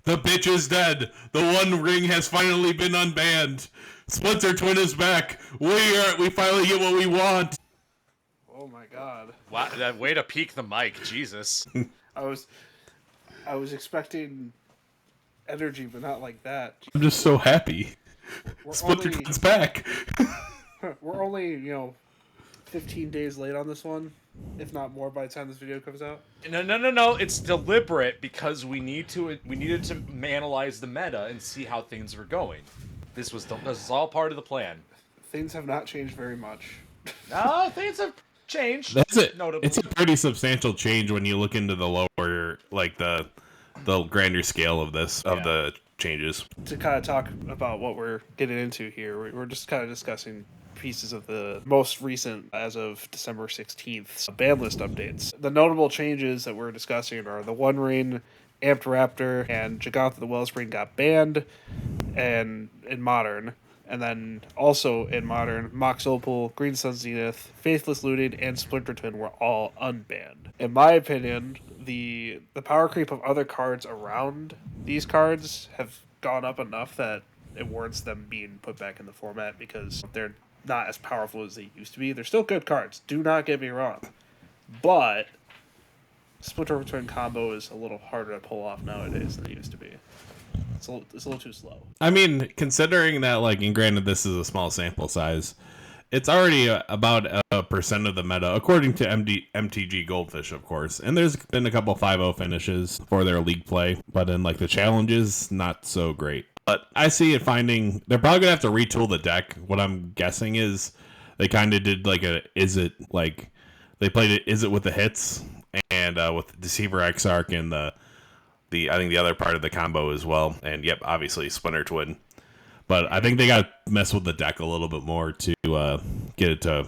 The bitch is dead. The One Ring has finally been unbanned. Splinter Twin is back. We finally get what we want. Oh my god. Wow, that way to peak the mic, Jesus. I was I was expecting energy, but not like that. I'm just so happy. We're Splinter only Twin's back. we're only 15 days late on this one, if not more by the time this video comes out. No. It's deliberate because we needed to analyze the meta and see how things were going. This is all part of the plan. Things have not changed very much. Things have changed. That's it. Notably. It's a pretty substantial change when you look into the lower, like the grander scale of this of the changes. To kind of talk about what we're getting into here, we're just kind of discussing pieces of the most recent, as of December 16th, ban list updates. The notable changes that we're discussing are the One Ring, Amped Raptor, and Gigantha the Wellspring got banned, and in Modern. And then also in Modern, Mox Opal, Green Sun Zenith, Faithless Looting, and Splinter Twin were all unbanned. In my opinion, the power creep of other cards around these cards have gone up enough that it warrants them being put back in the format because they're not as powerful as they used to be. They're still good cards, do not get me wrong. But Splinter Twin combo is a little harder to pull off nowadays than it used to be. It's a little too slow. I mean, considering that, like, and granted, this is a small sample size, it's already about a percent of the meta, according to MTG Goldfish, of course. And there's been a couple 5-0 finishes for their league play, but in, like, the challenges, not so great. But I see it finding... They're probably going to have to retool the deck. What I'm guessing is they kind of did, like, they played it Is It with the hits, and with Deceiver Exarch and I think the other part of the combo as well. And yep, obviously Splinter Twin. But I think they got to mess with the deck a little bit more to get it to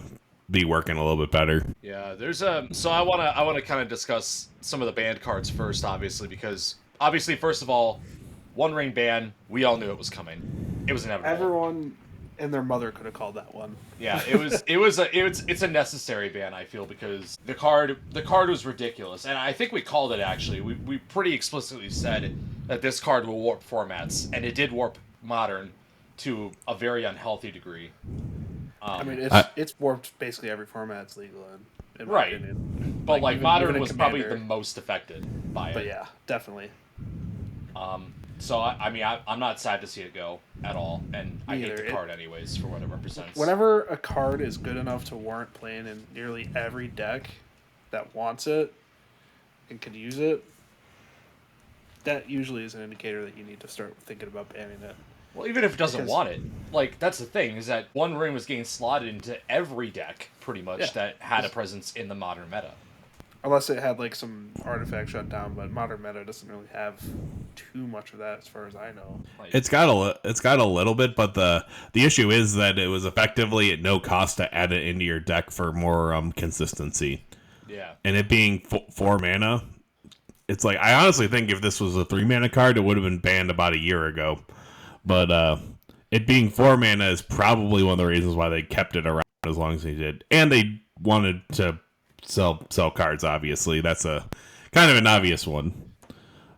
be working a little bit better. Yeah, there's a... So I wanna kind of discuss some of the banned cards first, obviously, because obviously, first of all, One Ring ban, we all knew it was coming. It was inevitable. Everyone and their mother could have called that one. Yeah, it's a necessary ban, I feel, because the card was ridiculous, and I think we called it actually. We pretty explicitly said that this card will warp formats, and it did warp Modern to a very unhealthy degree. I mean, it's warped basically every format it's legal in my right. opinion. But like Modern even was Commander, probably the most affected by it. But yeah, definitely. So I mean, I'm not sad to see it go at all, and I hate Either. the card anyways for what it represents. Whenever a card is good enough to warrant playing in nearly every deck that wants it and can use it, that usually is an indicator that you need to start thinking about banning it. Well, even if it doesn't want it, like, that's the thing, is that One Ring was getting slotted into every deck, pretty much, that had a presence in the Modern meta. Unless it had, like, some artifact shut down, but Modern meta doesn't really have too much of that, as far as I know. Like, it's got a little bit, but the issue is that it was effectively at no cost to add it into your deck for more consistency. Yeah. And it being 4 mana, it's like, I honestly think if this was a 3 mana card, it would have been banned about a year ago. But it being 4 mana is probably one of the reasons why they kept it around as long as they did. And they wanted to sell cards, obviously. That's a kind of an obvious one.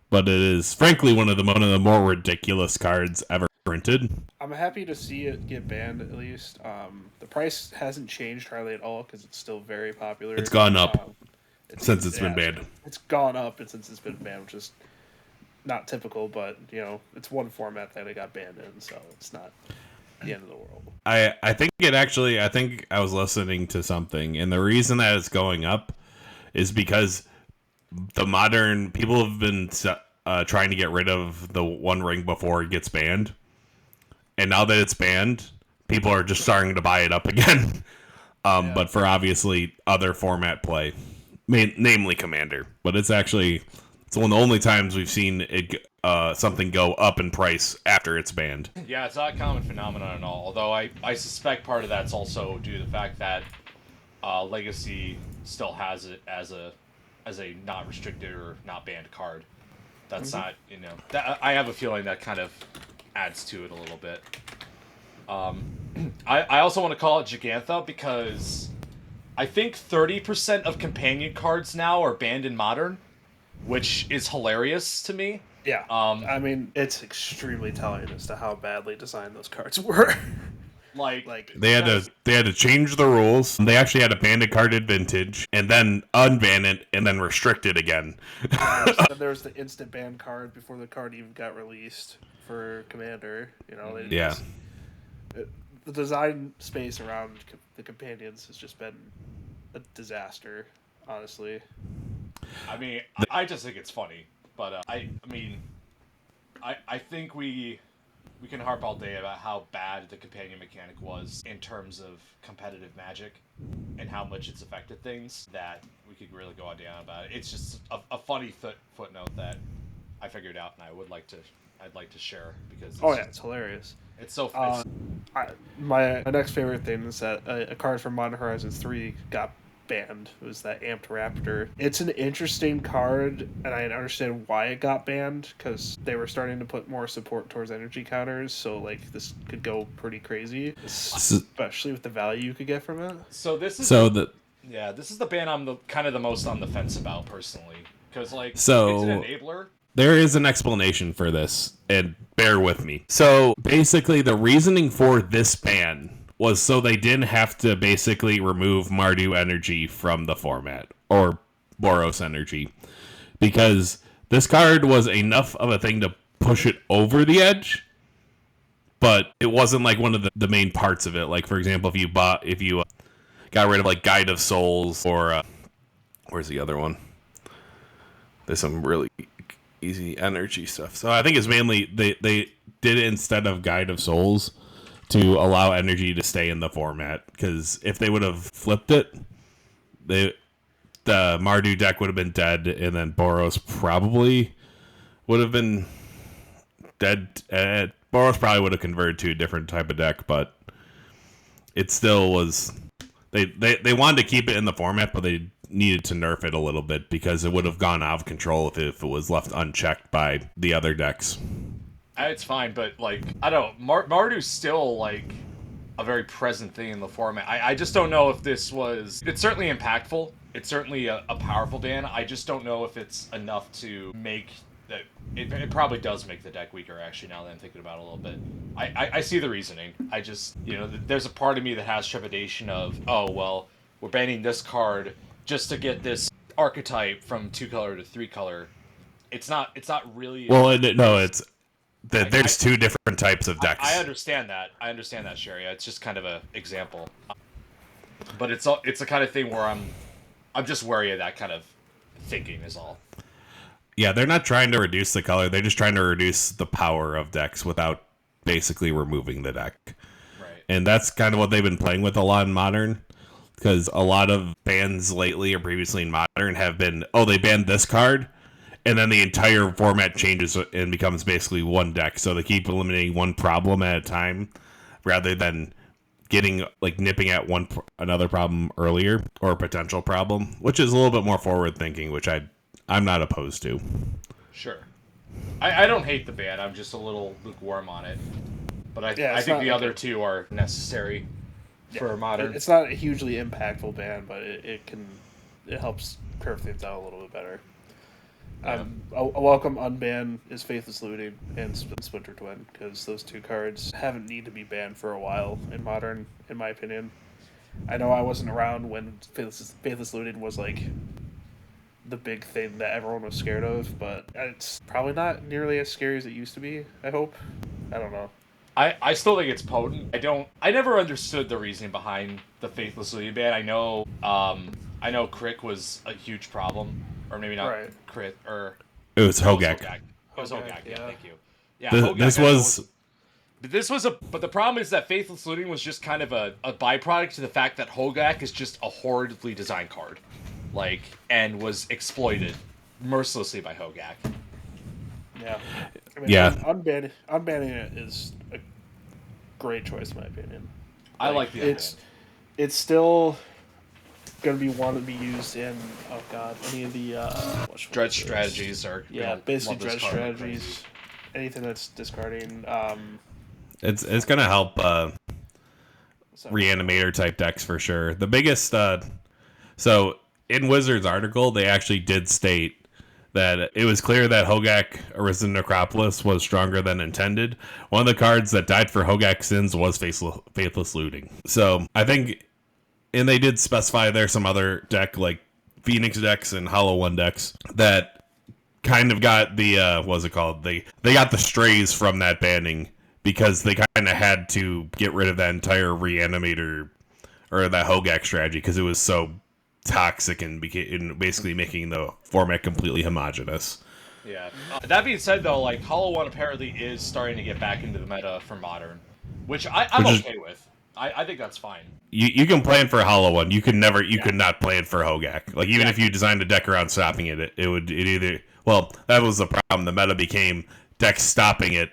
But it is, frankly, one of the more ridiculous cards ever printed. I'm happy to see it get banned, at least. The price hasn't changed hardly at all, because it's still very popular. It's gone up since it's been banned. It's gone up since it's been banned, which is not typical, but it's one format that it got banned in, so it's not the end of the world. I think I was listening to something, and the reason that it's going up is because the Modern people have been trying to get rid of the One Ring before it gets banned, and now that it's banned, people are just starting to buy it up again. But for obviously other format play, namely Commander. But it's one of the only times we've seen it something go up in price after it's banned. Yeah, it's not a common phenomenon at all. Although I suspect part of that's also due to the fact that Legacy still has it as a not restricted or not banned card. That's not, I have a feeling that kind of adds to it a little bit. I also want to call it Gigantha because I think 30% of companion cards now are banned in Modern, which is hilarious to me. Yeah. I mean, it's extremely telling as to how badly designed those cards were. Like They had to change the rules. They actually had to ban a card at vintage and then unban it and then restrict it again. Then there was the instant ban card before the card even got released for Commander. You know, the design space around the companions has just been a disaster, honestly. I mean, I just think it's funny, but I mean, I think we can harp all day about how bad the companion mechanic was in terms of competitive Magic and how much it's affected things, that we could really go on down about it. It's just a funny footnote that I figured out, and I'd like to share because It's hilarious. It's so my next favorite thing is that a card from Modern Horizons 3 got banned. It was that Amped Raptor. It's an interesting card, and I understand why it got banned, because they were starting to put more support towards energy counters, so like this could go pretty crazy, especially with the value you could get from it. So this is this is the ban I'm the most on the fence about personally, because it's an enabler. There is an explanation for this, and bear with me. So basically, the reasoning for this ban was so they didn't have to basically remove Mardu energy from the format, or Boros energy, because this card was enough of a thing to push it over the edge, but it wasn't like one of the main parts of it. Like, for example, if you got rid of like Guide of Souls, or where's the other one? There's some really easy energy stuff. So I think it's mainly they did it instead of Guide of Souls to allow energy to stay in the format, because if they would have flipped it, the Mardu deck would have been dead, and then Boros probably would have been dead. Boros probably would have converted to a different type of deck, but it still was. They wanted to keep it in the format, but they needed to nerf it a little bit because it would have gone out of control if it was left unchecked by the other decks. It's fine, but I don't know. Mardu's still a very present thing in the format. I just don't know if this was. It's certainly impactful. It's certainly a powerful ban. I just don't know if it's enough to make that. It probably does make the deck weaker, actually, now that I'm thinking about it a little bit. I see the reasoning. I just, there's a part of me that has trepidation of, oh, well, we're banning this card just to get this archetype from 2-color to 3-color. It's not really. Well, no, it's that there's two different types of decks. I understand that. Sherry. It's just kind of an example. But it's the kind of thing where I'm just wary of that kind of thinking is all. Yeah, they're not trying to reduce the color. They're just trying to reduce the power of decks without basically removing the deck. Right. And that's kind of what they've been playing with a lot in Modern. Because a lot of bans lately or previously in Modern have been, they banned this card, and then the entire format changes and becomes basically one deck. So they keep eliminating one problem at a time, rather than nipping at another problem earlier, or a potential problem, which is a little bit more forward thinking, which I'm not opposed to. Sure. I don't hate the ban. I'm just a little lukewarm on it. But I think the other two are necessary for Modern. It's not a hugely impactful ban, but it helps curve things out a little bit better. Yeah. A welcome unban is Faithless Looting and Splinter Twin, because those two cards haven't need to be banned for a while in Modern, in my opinion. I know I wasn't around when Faithless Looting was the big thing that everyone was scared of, but it's probably not nearly as scary as it used to be, I hope. I don't know. I still think it's potent. I never understood the reasoning behind the Faithless Looting ban. I know Crick was a huge problem, or maybe not right. Crit, or it was Hogak. It was Hogak. Yeah, thank you. Yeah, But the problem is that Faithless Looting was just kind of a byproduct to the fact that Hogak is just a horridly designed card, and was exploited mercilessly by Hogak. Yeah. Unbanning it is a great choice, in my opinion. I like the unban. It's still going to be one to be used in any of the dredge strategies are basically dredge strategies. Anything that's discarding. It's going to help reanimator type decks for sure. The biggest so in Wizards' article, they actually did state that it was clear that Hogak Arisen Necropolis was stronger than intended. One of the cards that died for Hogak Sins was Faithless Looting. So I think, and they did specify there's some other deck like Phoenix decks and Hollow One decks that kind of got the what's it called? They got the strays from that banning because they kind of had to get rid of that entire Reanimator or that Hogak strategy because it was so toxic and basically making the format completely homogenous. Yeah. That being said, though, like Hollow One apparently is starting to get back into the meta for Modern, which I'm okay with. I think that's fine. You can plan for a Hollow One. You could not plan for Hogak. Like even if you designed a deck around stopping it either. Well, that was the problem. The meta became decks stopping it,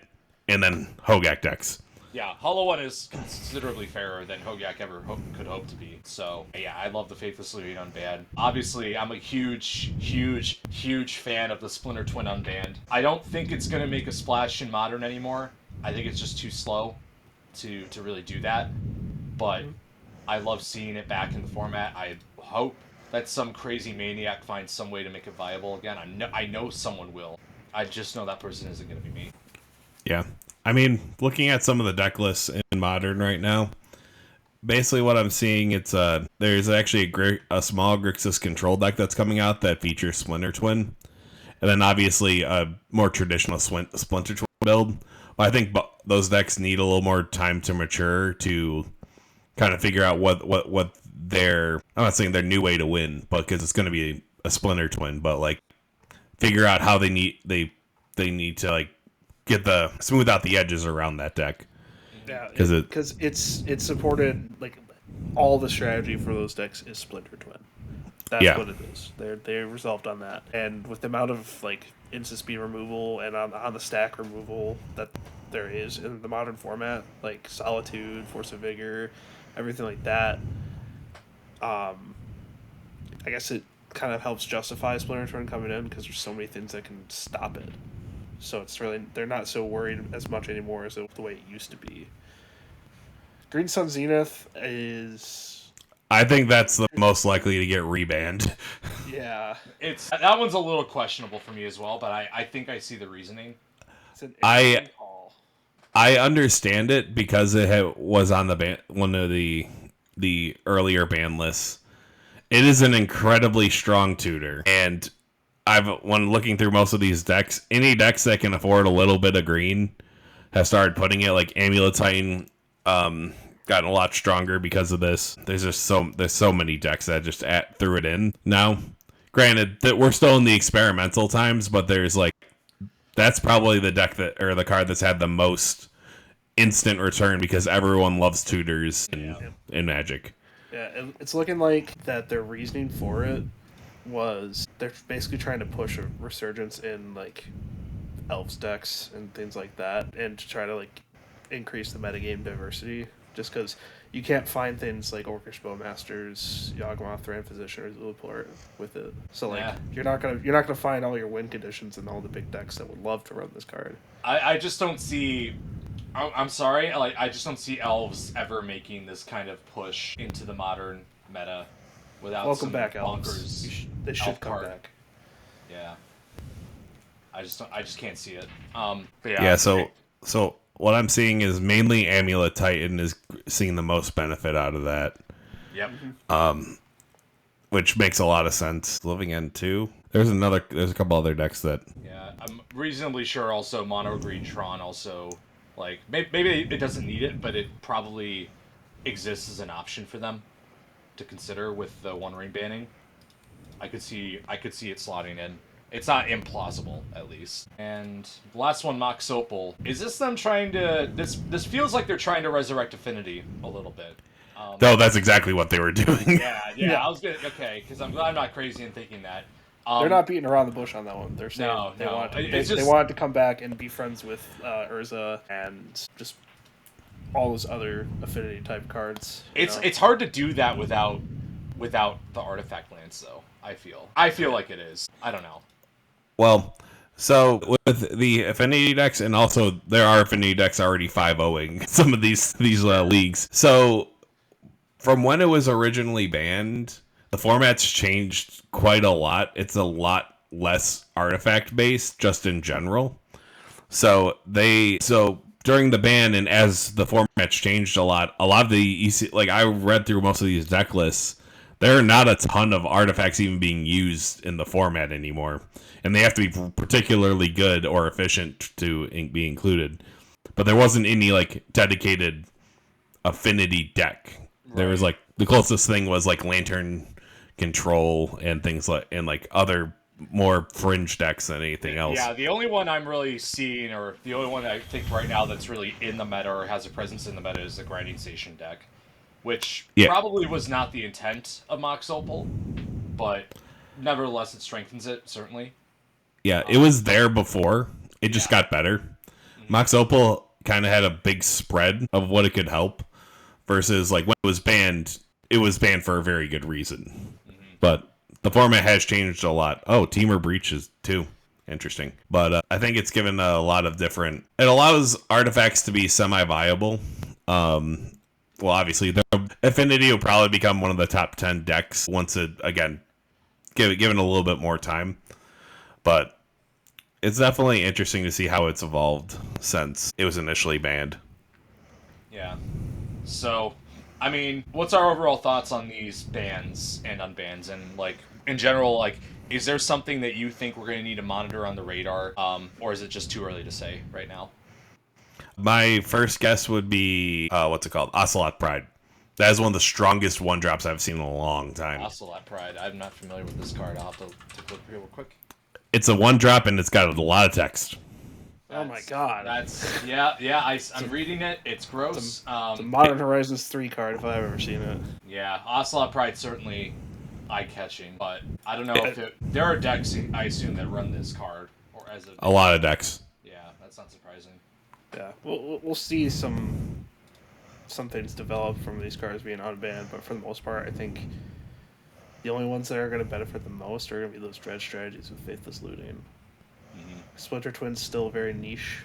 and then Hogak decks. Yeah, Hollow One is considerably fairer than Hogak ever could hope to be. So, yeah, I love the Faithless Looting Unbanned. Obviously, I'm a huge fan of the Splinter Twin Unbanned. I don't think it's going to make a splash in Modern anymore. I think it's just too slow to really do that. But I love seeing it back in the format. I hope that some crazy maniac finds some way to make it viable again. I know someone will. I just know that person isn't going to be me. Yeah. I mean, looking at some of the deck lists in Modern right now, basically what I'm seeing, there's actually a small Grixis control deck that's coming out that features Splinter Twin, and then obviously a more traditional Splinter Twin build. But I think those decks need a little more time to mature to kind of figure out what their, I'm not saying their new way to win, but because it's going to be a Splinter Twin, but like figure out how they need to like get the smooth out the edges around that deck. Yeah, because it's supported, like all the strategy for those decks is Splinter Twin. That's what it is. They're resolved on that, and with the amount of like instant speed removal and on the stack removal that there is in the Modern format, like Solitude, Force of Vigor, everything like that. I guess it kind of helps justify Splinter Twin coming in because there's so many things that can stop it. So it's really, they're not so worried as much anymore as the way it used to be. Green Sun Zenith is, I think that's the most likely to get rebanned. Yeah. That one's a little questionable for me as well, but I think I see the reasoning. It's an interesting call. I understand it because it was on one of the earlier ban lists. It is an incredibly strong tutor, and when looking through most of these decks, any decks that can afford a little bit of green have started putting it. Like Amulet Titan, gotten a lot stronger because of this. There's so many decks that just threw it in now. Granted that we're still in the experimental times, but that's probably the deck the card that's had the most instant return because everyone loves tutors in Magic. Yeah, it's looking like that their reasoning for it was they're basically trying to push a resurgence in like elves decks and things like that, and to try to like increase the metagame diversity. Just because you can't find things like Orcish Bowmasters, Yawgmoth, Thran Physician, or Zulaport with it. So you're not gonna find all your win conditions in all the big decks that would love to run this card. I just don't see. I'm sorry. I just don't see elves ever making this kind of push into the Modern meta without Welcome some back, elves. They should come back. Yeah. I just can't see it. So what I'm seeing is mainly Amulet Titan is seeing the most benefit out of that. Yep. Which makes a lot of sense. Living End 2. There's a couple other decks that. Yeah, I'm reasonably sure also Mono Green Tron also, like, maybe it doesn't need it, but it probably exists as an option for them to consider with the One Ring banning. I could see it slotting in. It's not implausible, at least. And the last one, Mox Opal. Is this them trying to... This feels like they're trying to resurrect Affinity a little bit. No, that's exactly what they were doing. Yeah. I was gonna... Okay, because I'm glad I'm not crazy in thinking that. They're not beating around the bush on that one. They're saying they want to come back and be friends with Urza and just all those other Affinity type cards. It's hard to do that without the artifact lands, though. I feel like it is. I don't know. Well, so with the Affinity decks, and also there are Affinity decks already 5-0ing some of these leagues. So from when it was originally banned, the format's changed quite a lot. It's a lot less artifact based just in general. So during the ban and as the formats changed a lot of the EC, like I read through most of these deck lists, there are not a ton of artifacts even being used in the format anymore, and they have to be particularly good or efficient to be included. But there wasn't any like dedicated affinity deck. Right. There was like the closest thing was like Lantern Control and things like other more fringe decks than anything else. Yeah, the only one I'm really seeing, or the only one I think right now that's really in the meta or has a presence in the meta is the Grinding Station deck, which probably was not the intent of Mox Opal, but nevertheless it strengthens it, certainly. Yeah, it was there before. It just got better. Mm-hmm. Mox Opal kind of had a big spread of what it could help, versus like when it was banned for a very good reason. Mm-hmm. But the format has changed a lot. Oh, Teamer breaches too. Interesting. But I think it's given a lot of different... It allows artifacts to be semi-viable. Well, obviously, the Affinity will probably become one of the top 10 decks once it, again, given a little bit more time. But it's definitely interesting to see how it's evolved since it was initially banned. Yeah. So, I mean, what's our overall thoughts on these bans and unbans? And, like, in general, like, is there something that you think we're going to need to monitor on the radar? Or is it just too early to say right now? My first guess would be, what's it called? Ocelot Pride. That is one of the strongest one-drops I've seen in a long time. Ocelot Pride. I'm not familiar with this card. I'll have to take a look real quick. It's a one-drop, and it's got a lot of text. Oh my god. I'm reading it. It's gross. It's a Modern Horizons 3 card if I've ever seen it. Yeah, Ocelot Pride certainly eye-catching, but I don't know if there are decks, I assume, that run this card. Or as a lot of decks. Yeah, that's not surprising. Yeah, we'll see some things develop from these cards being unbanned, but for the most part, I think the only ones that are going to benefit the most are going to be those dredge strategies with Faithless Looting. Mm-hmm. Splinter Twin's still very niche.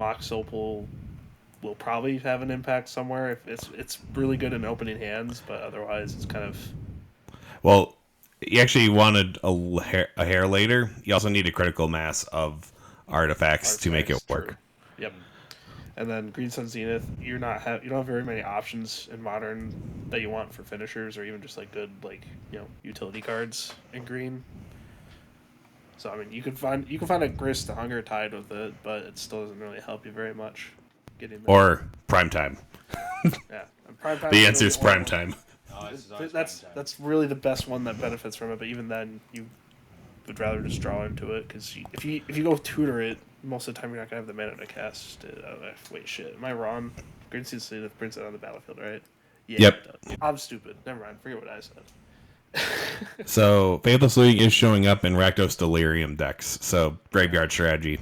Mox Opal will probably have an impact somewhere. If it's really good in opening hands, but otherwise it's kind of... Well, you actually wanted a hair later. You also need a critical mass of artifacts to make it work. True. Yep. And then Green Sun Zenith, you don't have very many options in Modern that you want for finishers or even just like good utility cards in green. So I mean, you can find a Grist the Hunger Tide with it, but it still doesn't really help you very much getting there. Or Prime Time. Yeah, Prime Time. The answer is Prime Time. That's really the best one that benefits from it, but even then you would rather just draw into it because if you go tutor it, most of the time you're not gonna have the mana to cast it. Wait, shit, am I wrong? Green Sun Zenith brings it on the battlefield, right? Yeah. Yep. I'm stupid. Never mind. Forget what I said. So Faithless Looting is showing up in Rakdos Delirium decks. So graveyard strategy.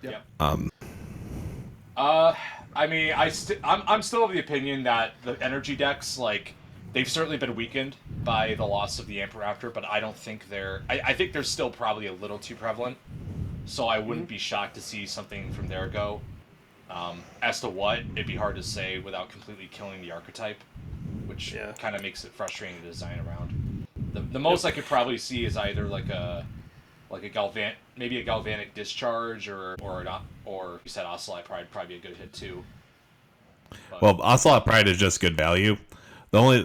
Yep. I mean, I'm still of the opinion that the energy decks, like, they've certainly been weakened by the loss of the Amper Raptor, but I don't think I think they're still probably a little too prevalent. So I wouldn't be shocked to see something from there go. As to what, it'd be hard to say without completely killing the archetype, which kind of makes it frustrating to design around. The most I could probably see is either like a galvanic discharge or you said Ocelot Pride probably be a good hit too. But, well, Ocelot Pride is just good value. So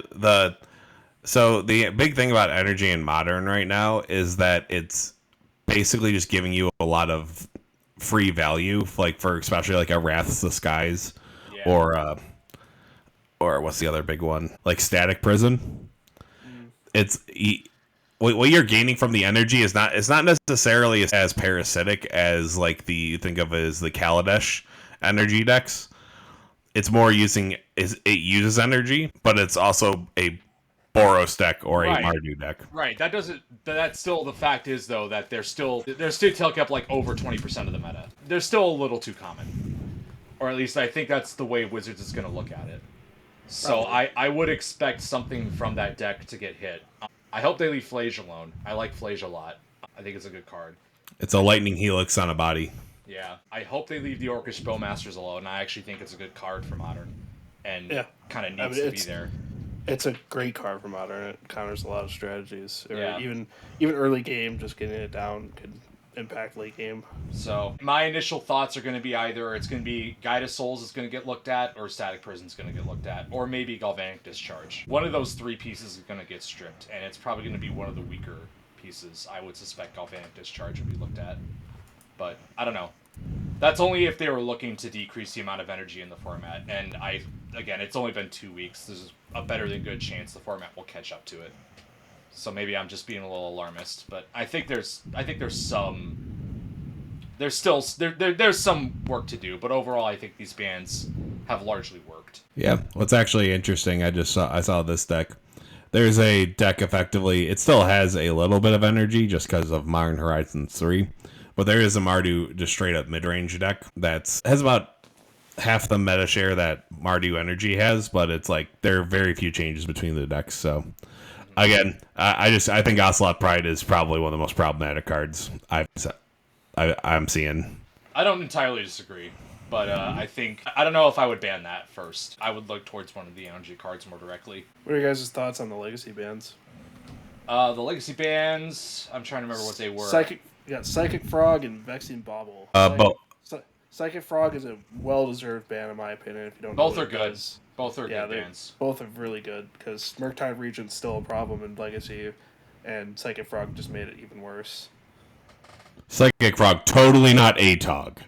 the big thing about energy in Modern right now is that it's basically just giving you a lot of free value, like for especially like a Wrath's the Skies, or what's the other big one, like Static Prison. It's what you're gaining from the energy is not necessarily as parasitic as like you think of as the Kaladesh energy decks. It's more it uses energy, but it's also a Boros deck or a Mardu deck. Right. That's still the fact is though that they're still taking up like over 20% of the meta. They're still a little too common, or at least I think that's the way Wizards is going to look at it. So I would expect something from that deck to get hit. I hope they leave Flage alone. I like Flage a lot. I think it's a good card. It's a lightning helix on a body. Yeah. I hope they leave the Orcish Bowmasters alone. I actually think it's a good card for Modern, and kind of needs to be there. It's a great card for Modern. It counters a lot of strategies. Or Yeah. even early game, just getting it down could impact late game. So my initial thoughts are going to be either it's going to be Guide of Souls is going to get looked at, or Static Prison is going to get looked at, or maybe Galvanic Discharge. One of those three pieces is going to get stripped, and it's probably going to be one of the weaker pieces. I would suspect Galvanic Discharge would be looked at, but I don't know. That's only if they were looking to decrease the amount of energy in the format, and again, it's only been 2 weeks. There's a better than good chance the format will catch up to it. So maybe I'm just being a little alarmist, but I think there's some work to do, but overall I think these bans have largely worked. Yeah, what's actually interesting, I saw this deck. There's a deck effectively, it still has a little bit of energy just because of Modern Horizons 3, but there is a Mardu just straight up mid-range deck that has about half the meta share that Mardu Energy has, but it's like there are very few changes between the decks. So again, I think Ocelot Pride is probably one of the most problematic cards I'm seeing. I don't entirely disagree, but I don't know if I would ban that first. I would look towards one of the energy cards more directly. What are your guys' thoughts on the legacy bans? The legacy bans, I'm trying to remember what they were. Psychic Frog and Vexing Bauble. Psychic Frog is a well-deserved ban in my opinion. If you don't, both are good. Both are good bans. Both are really good because Murktide Regent's still a problem in Legacy, and Psychic Frog just made it even worse. Psychic Frog, totally not ATOG.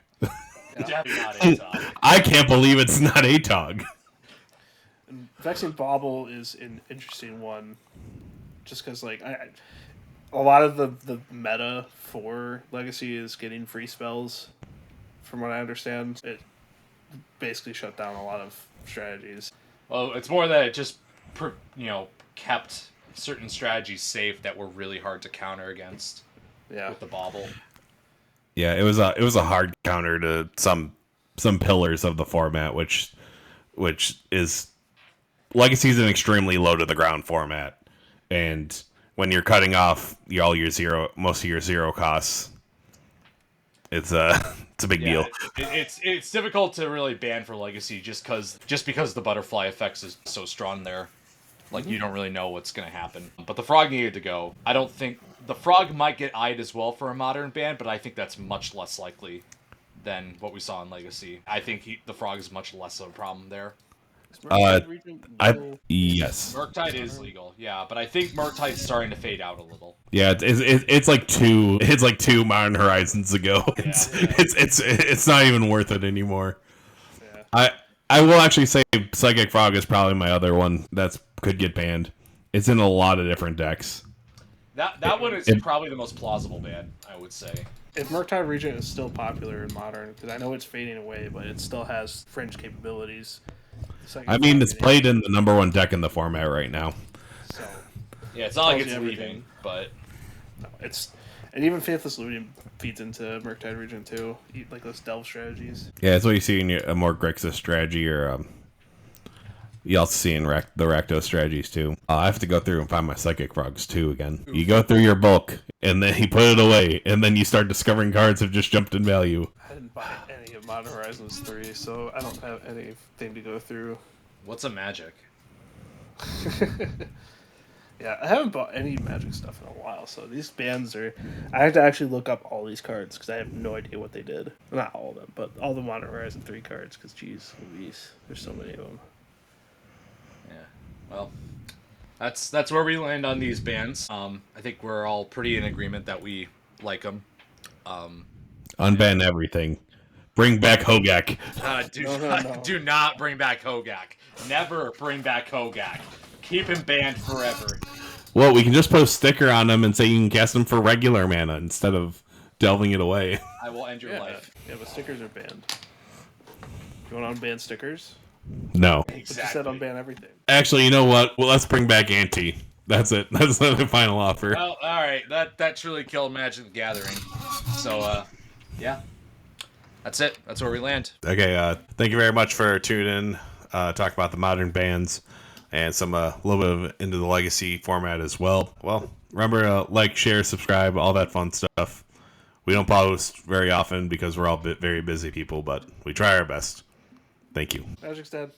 Definitely not ATOG. I can't believe it's not ATOG. And Vexing Bauble is an interesting one, just because like a lot of the meta for Legacy is getting free spells. From what I understand, it basically shut down a lot of strategies. Well, it's more that it just kept certain strategies safe that were really hard to counter against. Yeah. With the Bauble. Yeah, it was a hard counter to some pillars of the format, which is Legacy is an extremely low to the ground format, and when you're cutting off most of your zero costs, it's a big deal. It's difficult to really ban for Legacy just because the butterfly effects is so strong there. Like, you don't really know what's going to happen. But the Frog needed to go. I don't think... The Frog might get eyed as well for a Modern ban, but I think that's much less likely than what we saw in Legacy. I think the Frog is much less of a problem there. Yes. Murktide is legal, yeah, but I think Murktide's starting to fade out a little. Yeah, it's like two Modern Horizons ago. It's not even worth it anymore. Yeah. I will actually say Psychic Frog is probably my other one that could get banned. It's in a lot of different decks. That one is probably the most plausible ban, I would say. If Murktide Regent is still popular in Modern, because I know it's fading away, but it still has fringe capabilities. I mean, it's played in the number one deck in the format right now. So, yeah, it's not like it's leaving, but... No, and even Faithless Looting feeds into Murktide Regent too, like those delve strategies. Yeah, that's what you see in a more Grixis strategy, or you also see in the Rakdos strategies too. I have to go through and find my Psychic Frogs too again. You go through your bulk, and then you put it away, and then you start discovering cards have just jumped in value. I didn't buy any of Modern Horizons 3, so I don't have anything to go through. What's a Magic? Yeah, I haven't bought any Magic stuff in a while, so these bans are... I have to actually look up all these cards, because I have no idea what they did. Well, not all of them, but all the Modern Horizon 3 cards, because, geez, Louise, there's so many of them. Yeah, well, that's where we land on these bans. I think we're all pretty in agreement that we like them. Unban everything. Bring back Hogak. Do not bring back Hogak. Never bring back Hogak. Keep him banned forever. Well, we can just put a sticker on him and say you can cast him for regular mana instead of delving it away. I will end your life. Yeah, but stickers are banned. You want to unban stickers? No. Exactly. But you said unban everything. Actually, you know what? Well, let's bring back Ante. That's it. That's the final offer. Well, all right. That truly killed Magic the Gathering. So, yeah. That's it. That's where we land. Okay, thank you very much for tuning in. Talk about the modern bans and some a little bit of into the legacy format as well. Well, remember to like, share, subscribe, all that fun stuff. We don't post very often because we're all very busy people, but we try our best. Thank you. Magic's dead.